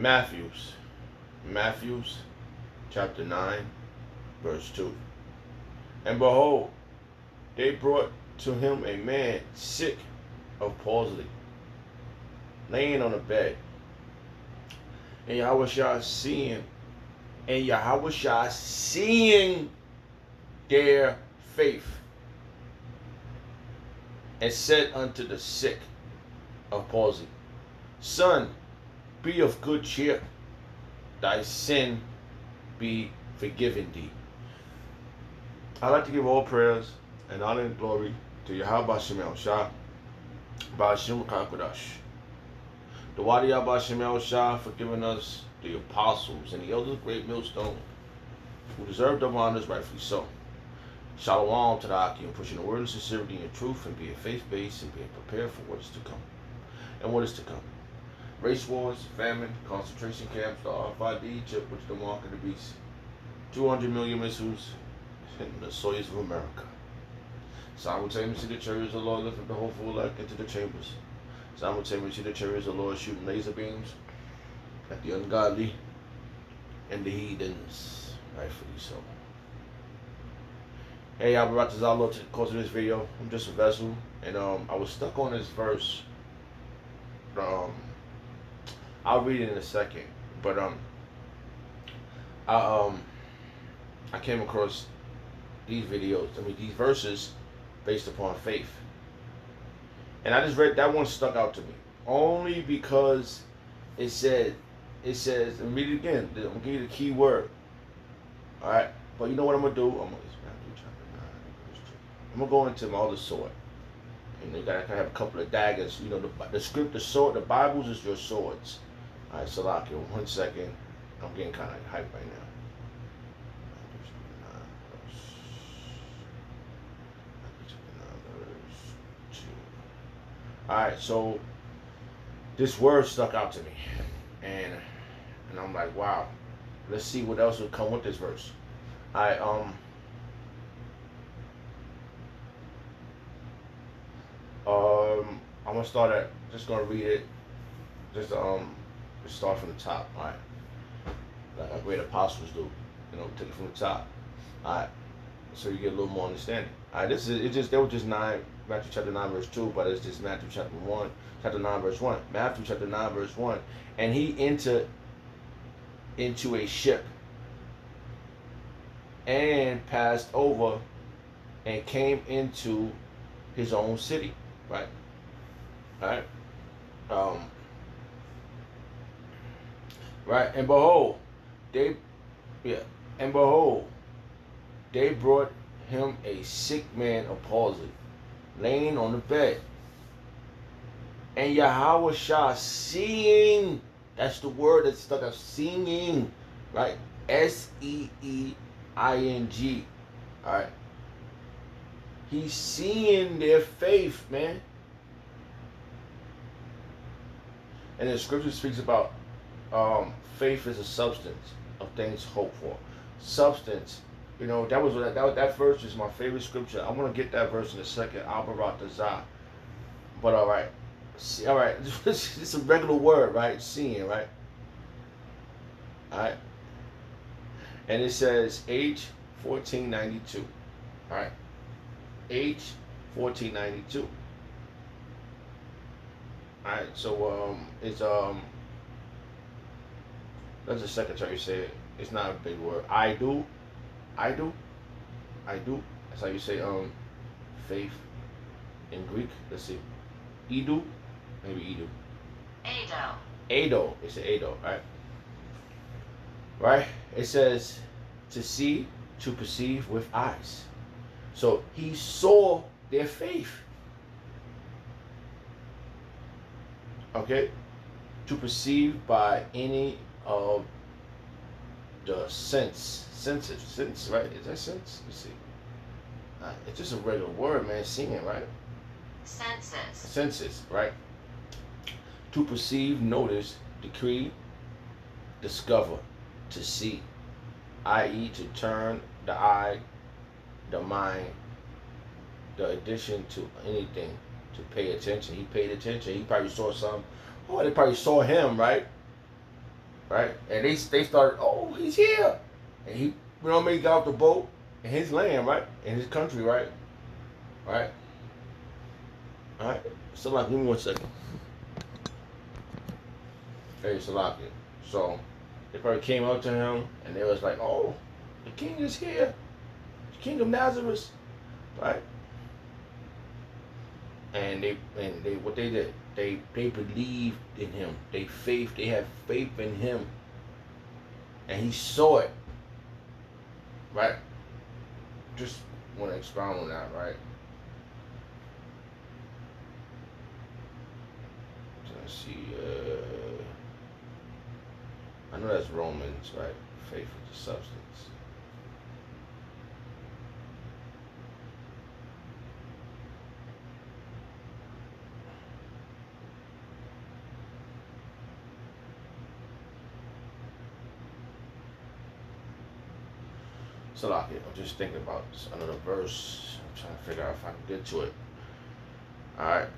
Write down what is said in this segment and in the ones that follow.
Matthews chapter 9, verse 2. And behold, they brought to him a man sick of palsy, laying on a bed. And Yahushua seeing their faith, and said unto the sick of palsy, Son, be of good cheer, thy sin be forgiven thee. I'd like to give all prayers and honor and glory to Yahweh Bashem El Shah, Bashem Kakodash. The Wadi Bashem El Shah for giving us the apostles and the elders of Great Millstone, who deserve the honors rightfully so. Shalom to the Akim, pushing the word of sincerity and truth, and being faith-based and being prepared for what is to come. And what is to come. Race wars, famine, concentration camps, the RFID chip, which is the mark of the beast. 200 million missiles hitting the soils of America. Simultaneously, the chariots of the Lord lifting the hopeful elect into the chambers. Simultaneously, the chariots of the Lord shooting laser beams at the ungodly and the heathens, rightfully so. Hey, y'all, brought this out to the course of this video. I'm just a vessel, and I was stuck on this verse. I'll read it in a second, but I came across these these verses based upon faith, and I just read that one, stuck out to me only because it says, and read it again. I'm gonna give you the key word. All right, but you know what I'm gonna do? I'm gonna go into my other sword. And you gotta have a couple of daggers. You know, the sword, the Bibles is your swords. All right, Salaki, 1 second. I'm getting kind of hyped right now. All right, so this word stuck out to me, and I'm like, wow. Let's see what else would come with this verse. I'm gonna start just gonna read it. Just start from the top. All right, like our great apostles do. You know, take it from the top. All right, so you get a little more understanding. All right, there was just Matthew chapter 9 verse 2, but it's just Matthew chapter 9 verse 1. Matthew chapter 9 verse 1, and he entered into a ship and passed over and came into his own city. Right. All right. Right. And behold, they brought him a sick man of palsy, laying on the bed. And Yahushua seeing, that's the word that's stuck out, seeing, right? Seeing. All right. He's seeing their faith, man. And the scripture speaks about faith is a substance of things hoped for. Substance, you know, that verse is my favorite scripture. I'm gonna get that verse in a second. Al-Barat-Azah. But all right, it's a regular word, right? Seeing, right? All right. And it says H 1492. All right. H 1492. Alright, so it's that's the secretary said. It's not a big word. I do. That's how you say faith in Greek. Let's see. Edu, maybe Edu. Ado. It's an Ado, right? Right. It says to see, to perceive with eyes. So he saw their faith. Okay? To perceive by any of the senses, right? Is that sense? Let's see. It's just a regular word, man. Seeing, right? Senses, right? To perceive, notice, decree, discover, to see, i.e. to turn the eye, the mind, the addition to anything, to pay attention. He paid attention. He probably saw something. Oh, they probably saw him, right? right? And they started, oh, he's here, and he, he got off the boat in his land, right, in his country, right, right, all right. So like, give me 1 second. Hey, Salaki. So they probably came up to him and they was like, oh, the king is here, the king of Nazareth, right? And they what they did, they believed in him. They had faith in him, and he saw it, right? Just want to expound on that, right? Let's see. I know that's Romans, right? Faith is the substance. Salaki, I'm just thinking about another verse. I'm trying to figure out if I can get to it. Alright.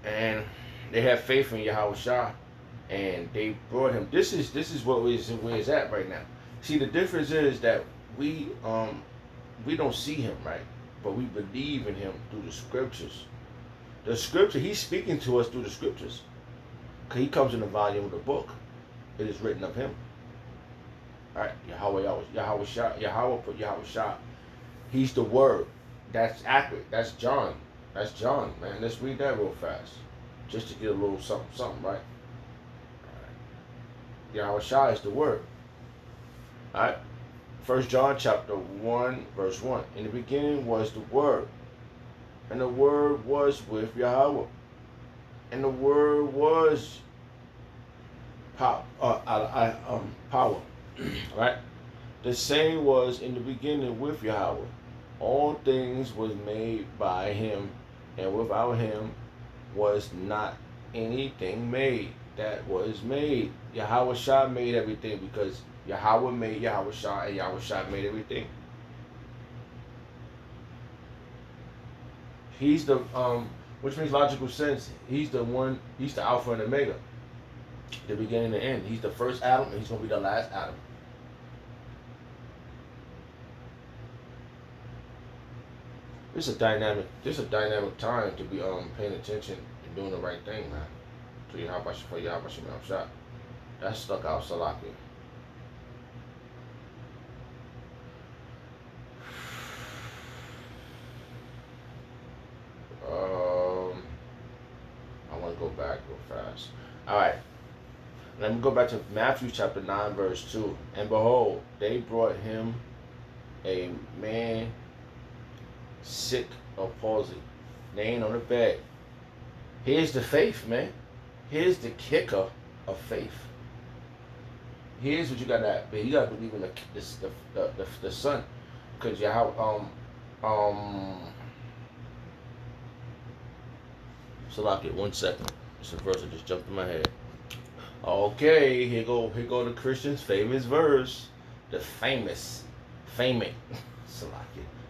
And they had faith in Yahweh Shah, and they brought him. This is where it's at right now. See, the difference is that we don't see him, right? But we believe in him through the scriptures. The scripture, he's speaking to us through the scriptures. Cause he comes in the volume of the book. It is written of him. Alright, Yahweh Shah. He's the word. That's accurate. That's John. That's John, man. Let's read that real fast. Just to get a little something, right? Yahweh Shah is the word. Alright? 1 John chapter 1, verse 1. In the beginning was the word. And the word was with Yahweh. And the word was power. Right? The same was in the beginning with Yahweh. All things was made by him, and without him was not anything made that was made. Yahweh Shah made everything, because Yahweh made Yahweh Shah, and Yahweh Shah made everything. He's the which makes logical sense. He's the one. He's the Alpha and Omega, the beginning and the end. He's the first Adam, and he's gonna be the last Adam. This is a dynamic time to be paying attention and doing the right thing, man. To Yahweh Shah. That stuck out, Salaki. I want to go back real fast. All right. Let me go back to Matthew chapter 9, verse 2. And behold, they brought him a man sick of palsy, laying on the bed. Here's the faith, man. Here's the kicker of faith. Here's what you got to be. You got to believe in the Son, because Salaki, 1 second. It's a verse that just jumped in my head. Okay, here go the Christian's famous verse. The famous Salaki.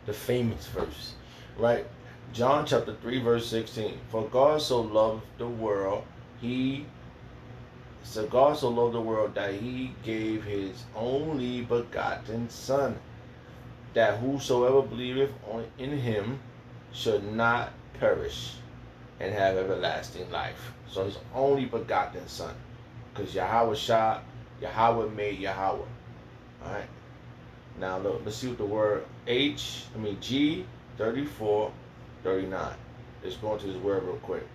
The famous verse. Right? John chapter 3, verse 16. For God so loved the world, God so loved the world that he gave his only begotten Son, that whosoever believeth in him should not perish and have everlasting life. So his only begotten Son. Because Yahweh Shah, Yahweh made Yahweh. Alright. Now look, let's see what the word G 34:39. Let's go into this word real quick.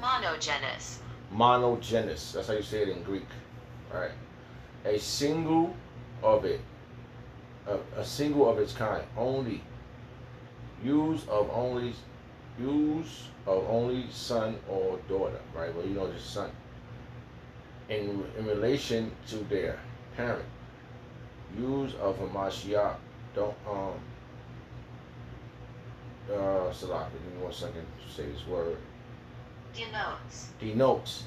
Monogenes. Monogenes. That's how you say it in Greek. Alright. A single of it. A single of its kind. Only. Use of only son or daughter, right? Well, just son. In relation to their parent. Use of a Mashiach. Don't Salaki, give me 1 second to say this word. Denotes,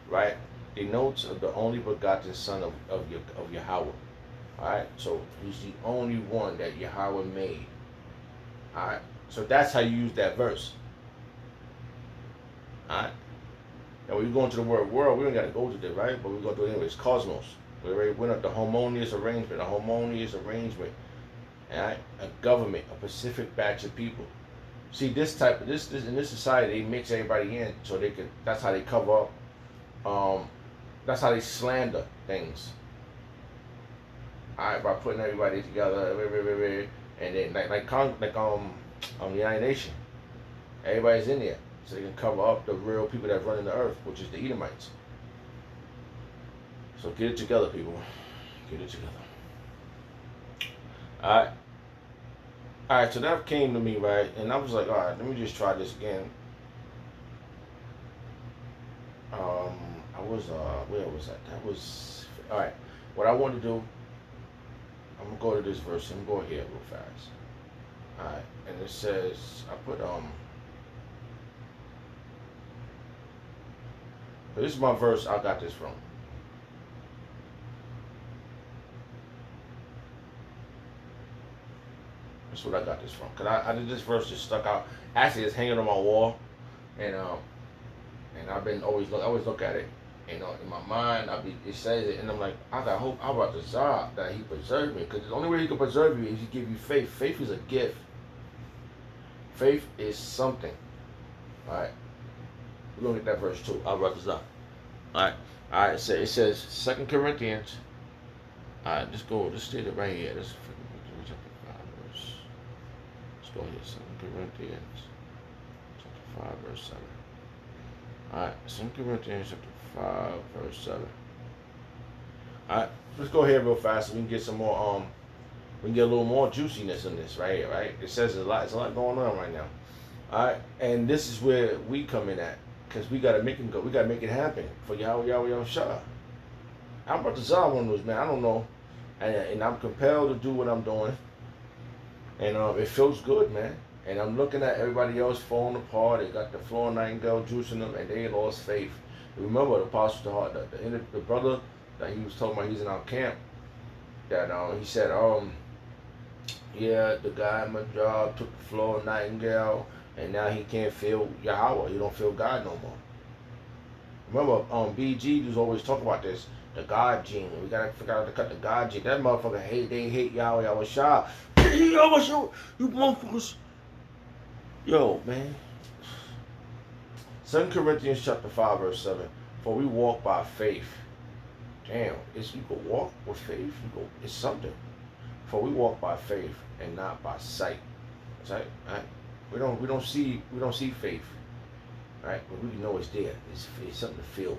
right? Denotes of the only begotten Son of Yahweh. Alright, so he's the only one that Yahweh made. Alright, so that's how you use that verse. Alright, And when you go into the word world, we don't got to go to this, right? But we're going to do it anyways. Cosmos. We already went up the harmonious arrangement. A harmonious arrangement. Right? A government, a specific batch of people. See, this type of this in this society, they mix everybody in so they can. That's how they cover up. That's how they slander things. All right, by putting everybody together, and then the United Nations, everybody's in there so they can cover up the real people that's running the earth, which is the Edomites. So get it together, people. Get it together. All right. All right, so that came to me, right? And I was like, all right, let me just try this again. I was, where was that? That was, all right. What I want to do, I'm going to go to this verse. I'm going here real fast. All right, and it says, I put, this is my verse I got this from. That's what I got this from. Cause I did this verse just stuck out. Actually, it's hanging on my wall, and I've been I always look at it. You know, in my mind, it says it, and I'm like, I got hope. I brought the Zah that He preserved me. Cause the only way He can preserve you is He give you faith. Faith is a gift. Faith is something. All right, we're gonna get that verse too. I brought the Zah. All right. It says 2 Corinthians. All right, let's state it right here. Let's go here, 2 Corinthians chapter 5, verse 7. Alright, 2 Corinthians chapter 5, verse 7. Alright, let's go here real fast so we can get some more, we can get a little more juiciness in this right here, right? It says there's a lot going on right now. Alright, and this is where we come in at, because we gotta make it go, we gotta make it happen for Yahweh Shah. I'm about to Zah one of those, man, I don't know. And I'm compelled to do what I'm doing. And it feels good, man. And I'm looking at everybody else falling apart. They got the Florida Nightingale juicing them, and they lost faith. Remember the apostle, the brother that he was talking about, he's in our camp. That he said, yeah, the guy at my job took the Florida Nightingale, and now he can't feel Yahweh. He don't feel God no more. Remember, BG was always talking about this. The God gene. We gotta figure out to cut the God gene. That motherfucker they hate Yahweh Shah. You motherfuckers. Yo, man. 2 Corinthians chapter 5, verse 7. For we walk by faith. Damn, you can walk with faith. It's something. For we walk by faith and not by sight. Right? We don't see faith. Right? But we know it's there. It's something to feel.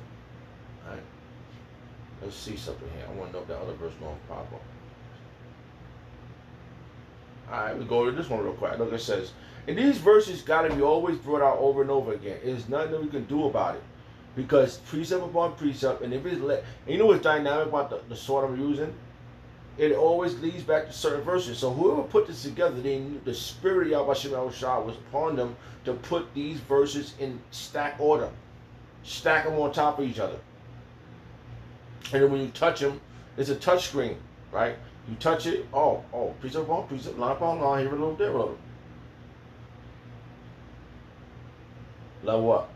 Right? Let's see something here. I want to know if that other verse going to pop up. Alright, we go to this one real quick. Look, it says, and these verses got to be always brought out over and over again. There's nothing that we can do about it. Because precept upon precept, and if it's and you know what's dynamic about the sword I'm using? It always leads back to certain verses. So whoever put this together, they knew the spirit of Yahweh Shah was upon them to put these verses in stack order. Stack them on top of each other. And then when you touch them, it's a touch screen, right? You touch it, precept upon precept, line upon line, here a little, there a little. Level up,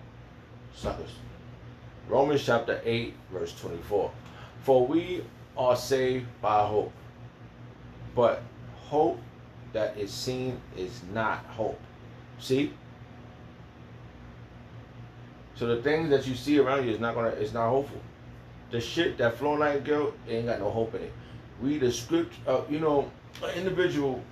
suckers. Romans chapter 8, verse 24. For we are saved by hope. But hope that is seen is not hope. See? So the things that you see around you it's not hopeful. The shit that Florida Nightingale ain't got no hope in it. Read the script, an individual